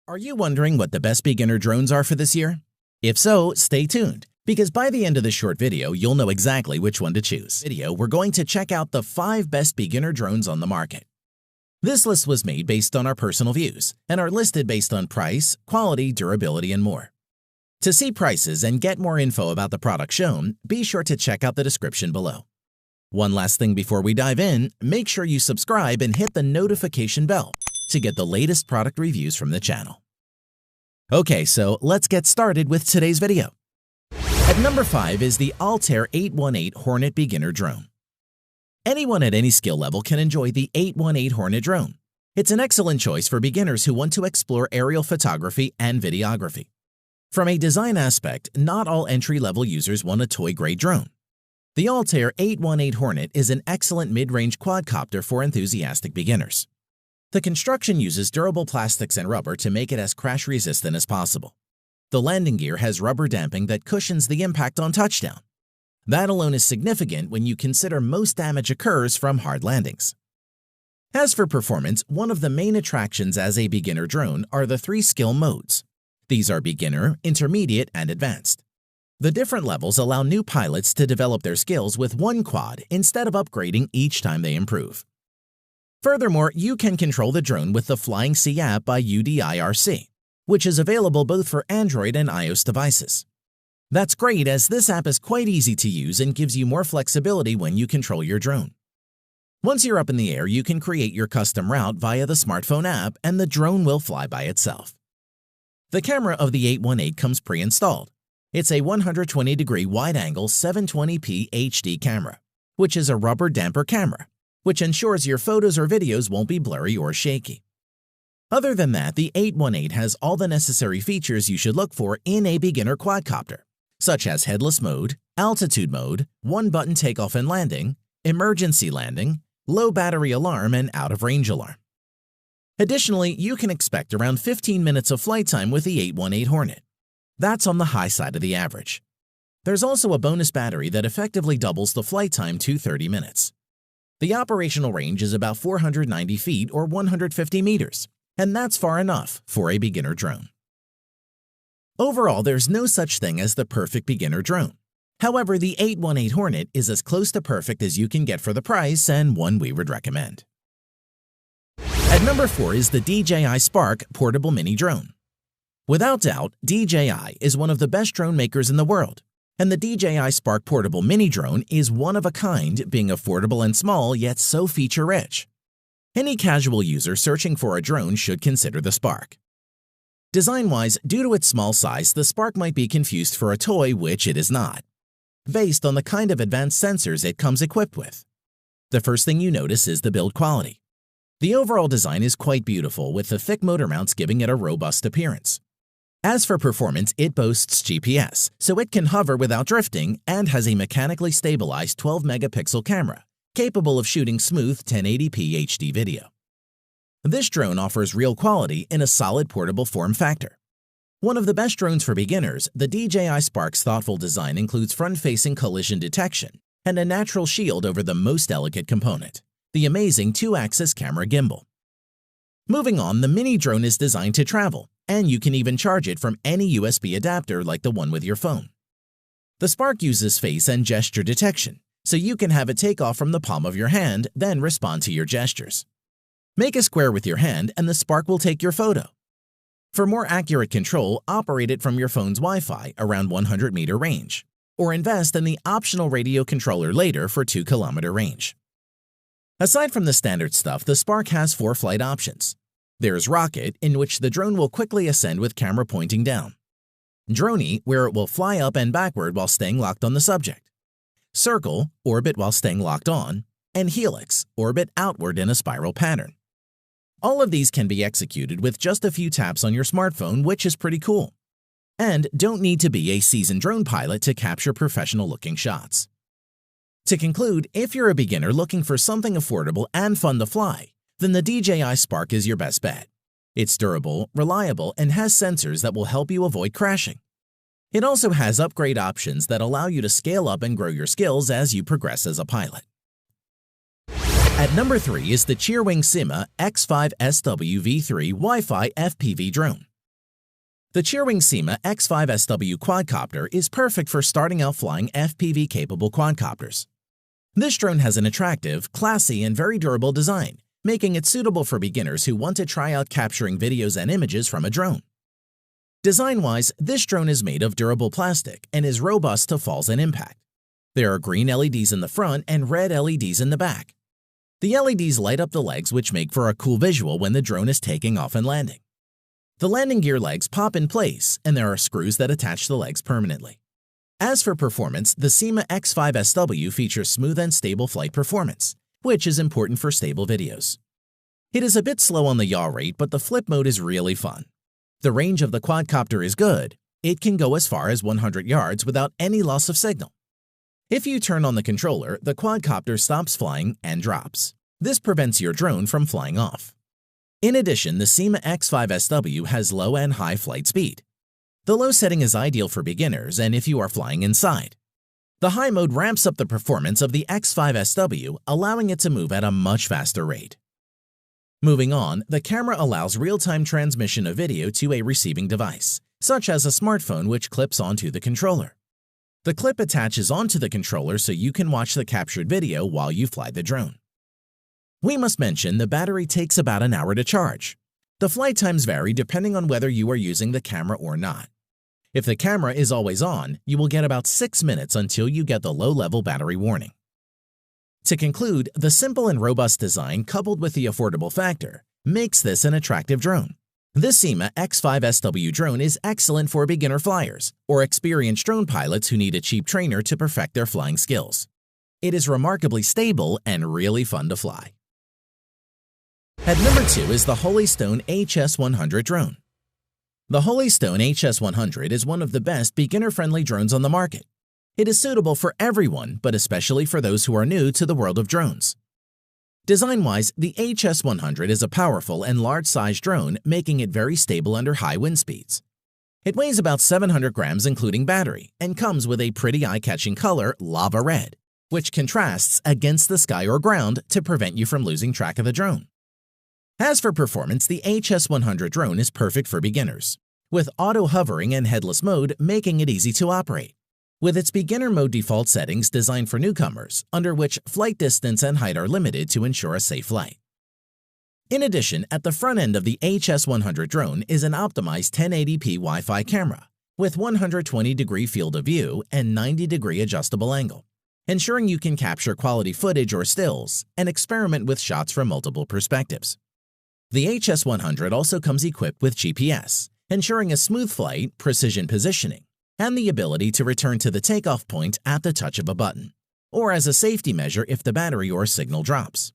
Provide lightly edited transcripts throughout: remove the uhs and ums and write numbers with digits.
Are you wondering what the best beginner drones are for this year? If so, stay tuned, because by the end of this short video, you'll know exactly which one to choose. We're going to check out the 5 best beginner drones on the market. This list was made based on our personal views and are listed based on price, quality, durability, and more. To see prices and get more info about the product shown, be sure to check out the description below. One last thing before we dive in, make sure you subscribe and hit the notification bell to get the latest product reviews from the channel. Okay, so let's get started with today's video. At number 5 is the Altair 818 Hornet Beginner Drone. Anyone at any skill level can enjoy the 818 Hornet drone. It's an excellent choice for beginners who want to explore aerial photography and videography. From a design aspect, not all entry-level users want a toy-grade drone. The Altair 818 Hornet is an excellent mid-range quadcopter for enthusiastic beginners. The construction uses durable plastics and rubber to make it as crash-resistant as possible. The landing gear has rubber damping that cushions the impact on touchdown. That alone is significant when you consider most damage occurs from hard landings. As for performance, one of the main attractions as a beginner drone are the 3 skill modes. These are beginner, intermediate, and advanced. The different levels allow new pilots to develop their skills with one quad instead of upgrading each time they improve. Furthermore, you can control the drone with the Flying C app by UDIRC, which is available both for Android and iOS devices. That's great, as this app is quite easy to use and gives you more flexibility when you control your drone. Once you're up in the air, you can create your custom route via the smartphone app and the drone will fly by itself. The camera of the 818 comes pre-installed. It's a 120-degree wide-angle 720p HD camera, which is a rubber damper camera, which ensures your photos or videos won't be blurry or shaky. Other than that, the 818 has all the necessary features you should look for in a beginner quadcopter, such as headless mode, altitude mode, one-button takeoff and landing, emergency landing, low battery alarm, and out-of-range alarm. Additionally, you can expect around 15 minutes of flight time with the 818 Hornet. That's on the high side of the average. There's also a bonus battery that effectively doubles the flight time to 30 minutes. The operational range is about 490 feet or 150 meters, and that's far enough for a beginner drone. Overall, there's no such thing as the perfect beginner drone. However, the 818 Hornet is as close to perfect as you can get for the price and one we would recommend. At number 4 is the DJI Spark Portable Mini Drone. Without doubt, DJI is one of the best drone makers in the world, and the DJI Spark Portable Mini Drone is one of a kind, being affordable and small yet so feature-rich. Any casual user searching for a drone should consider the Spark. Design-wise, due to its small size, the Spark might be confused for a toy, which it is not, based on the kind of advanced sensors it comes equipped with. The first thing you notice is the build quality. The overall design is quite beautiful, with the thick motor mounts giving it a robust appearance. As for performance, it boasts GPS, so it can hover without drifting, and has a mechanically stabilized 12-megapixel camera, capable of shooting smooth 1080p HD video. This drone offers real quality in a solid portable form factor. One of the best drones for beginners, the DJI Spark's thoughtful design includes front-facing collision detection and a natural shield over the most delicate component, the amazing 2-axis camera gimbal. Moving on, the mini drone is designed to travel, and you can even charge it from any USB adapter like the one with your phone. The Spark uses face and gesture detection, so you can have it take off from the palm of your hand, then respond to your gestures. Make a square with your hand and the Spark will take your photo. For more accurate control, operate it from your phone's Wi-Fi around 100-meter range, or invest in the optional radio controller later for 2-kilometer range. Aside from the standard stuff, the Spark has 4 flight options. There's Rocket, in which the drone will quickly ascend with camera pointing down. Droney, where it will fly up and backward while staying locked on the subject. Circle, orbit while staying locked on. And Helix, orbit outward in a spiral pattern. All of these can be executed with just a few taps on your smartphone, which is pretty cool. And don't need to be a seasoned drone pilot to capture professional-looking shots. To conclude, if you're a beginner looking for something affordable and fun to fly, then the DJI Spark is your best bet. It's durable, reliable, and has sensors that will help you avoid crashing. It also has upgrade options that allow you to scale up and grow your skills as you progress as a pilot. At number 3 is the Cheerwing Sima X5 SW V3 Wi-Fi FPV drone. The Cheerwing SEMA X5SW quadcopter is perfect for starting out flying FPV-capable quadcopters. This drone has an attractive, classy, and very durable design, making it suitable for beginners who want to try out capturing videos and images from a drone. Design-wise, this drone is made of durable plastic and is robust to falls and impact. There are green LEDs in the front and red LEDs in the back. The LEDs light up the legs, which make for a cool visual when the drone is taking off and landing. The landing gear legs pop in place, and there are screws that attach the legs permanently. As for performance, the SEMA X5SW features smooth and stable flight performance, which is important for stable videos. It is a bit slow on the yaw rate, but the flip mode is really fun. The range of the quadcopter is good. It can go as far as 100 yards without any loss of signal. If you turn on the controller, the quadcopter stops flying and drops. This prevents your drone from flying off. In addition, the SEMA X5SW has low and high flight speed. The low setting is ideal for beginners and if you are flying inside. The high mode ramps up the performance of the X5SW, allowing it to move at a much faster rate. Moving on, the camera allows real-time transmission of video to a receiving device, such as a smartphone which clips onto the controller. The clip attaches onto the controller so you can watch the captured video while you fly the drone. We must mention the battery takes about an hour to charge. The flight times vary depending on whether you are using the camera or not. If the camera is always on, you will get about 6 minutes until you get the low-level battery warning. To conclude, the simple and robust design coupled with the affordable factor makes this an attractive drone. This SEMA X5SW drone is excellent for beginner flyers or experienced drone pilots who need a cheap trainer to perfect their flying skills. It is remarkably stable and really fun to fly. At number 2 is the Holystone HS100 drone. The Holystone HS100 is one of the best beginner-friendly drones on the market. It is suitable for everyone, but especially for those who are new to the world of drones. Design-wise, the HS100 is a powerful and large-sized drone, making it very stable under high wind speeds. It weighs about 700 grams including battery and comes with a pretty eye-catching color, lava red, which contrasts against the sky or ground to prevent you from losing track of the drone. As for performance, the HS100 drone is perfect for beginners, with auto hovering and headless mode making it easy to operate. With its beginner mode default settings designed for newcomers, under which flight distance and height are limited to ensure a safe flight. In addition, at the front end of the HS100 drone is an optimized 1080p Wi-Fi camera with 120-degree field of view and 90-degree adjustable angle, ensuring you can capture quality footage or stills and experiment with shots from multiple perspectives. The HS100 also comes equipped with GPS, ensuring a smooth flight, precision positioning, and the ability to return to the takeoff point at the touch of a button, or as a safety measure if the battery or signal drops.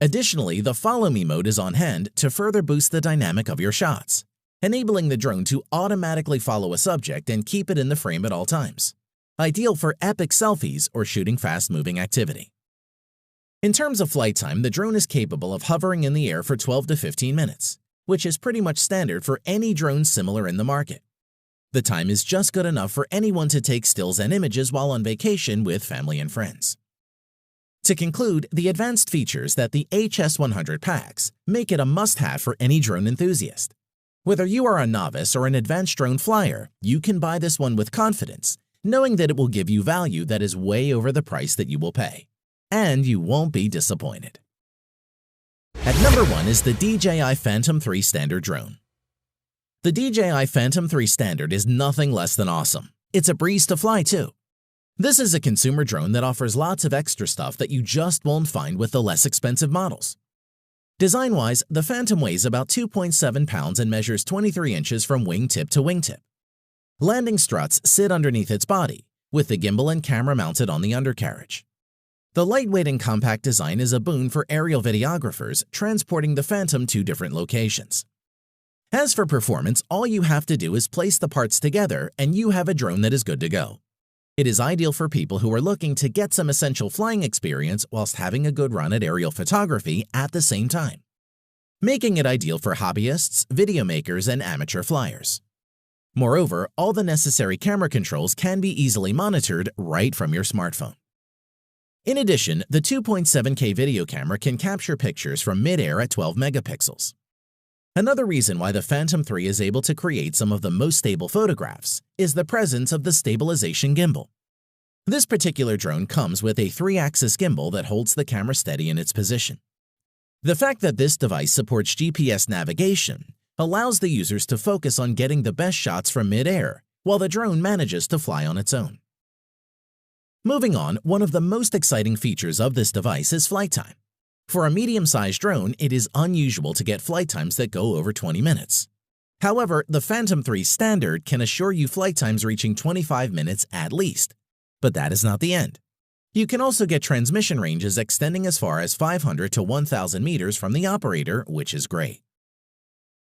Additionally, the Follow Me mode is on hand to further boost the dynamic of your shots, enabling the drone to automatically follow a subject and keep it in the frame at all times, ideal for epic selfies or shooting fast-moving activity. In terms of flight time, the drone is capable of hovering in the air for 12 to 15 minutes, which is pretty much standard for any drone similar in the market. The time is just good enough for anyone to take stills and images while on vacation with family and friends. To conclude, the advanced features that the HS100 packs make it a must-have for any drone enthusiast. Whether you are a novice or an advanced drone flyer, you can buy this one with confidence, knowing that it will give you value that is way over the price that you will pay. And you won't be disappointed. At number 1 is the DJI Phantom 3 Standard drone. The DJI Phantom 3 Standard is nothing less than awesome. It's a breeze to fly too. This is a consumer drone that offers lots of extra stuff that you just won't find with the less expensive models. Design-wise, the Phantom weighs about 2.7 pounds and measures 23 inches from wingtip to wingtip. Landing struts sit underneath its body, with the gimbal and camera mounted on the undercarriage. The lightweight and compact design is a boon for aerial videographers transporting the Phantom to different locations. As for performance, all you have to do is place the parts together and you have a drone that is good to go. It is ideal for people who are looking to get some essential flying experience whilst having a good run at aerial photography at the same time, making it ideal for hobbyists, video makers, and amateur flyers. Moreover, all the necessary camera controls can be easily monitored right from your smartphone. In addition, the 2.7K video camera can capture pictures from mid-air at 12 megapixels. Another reason why the Phantom 3 is able to create some of the most stable photographs is the presence of the stabilization gimbal. This particular drone comes with a 3-axis gimbal that holds the camera steady in its position. The fact that this device supports GPS navigation allows the users to focus on getting the best shots from mid-air while the drone manages to fly on its own. Moving on, one of the most exciting features of this device is flight time. For a medium-sized drone, it is unusual to get flight times that go over 20 minutes. However, the Phantom 3 Standard can assure you flight times reaching 25 minutes at least. But that is not the end. You can also get transmission ranges extending as far as 500 to 1,000 meters from the operator, which is great.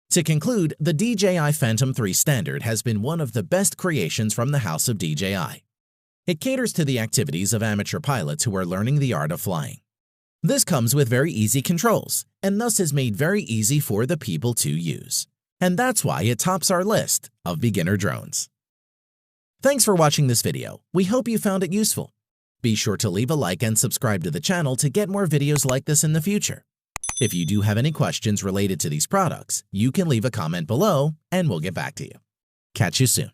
To conclude, the DJI Phantom 3 Standard has been one of the best creations from the house of DJI. It caters to the activities of amateur pilots who are learning the art of flying. This comes with very easy controls, and thus is made very easy for the people to use. And that's why it tops our list of beginner drones. Thanks for watching this video. We hope you found it useful. Be sure to leave a like and subscribe to the channel to get more videos like this in the future. If you do have any questions related to these products, you can leave a comment below and we'll get back to you. Catch you soon.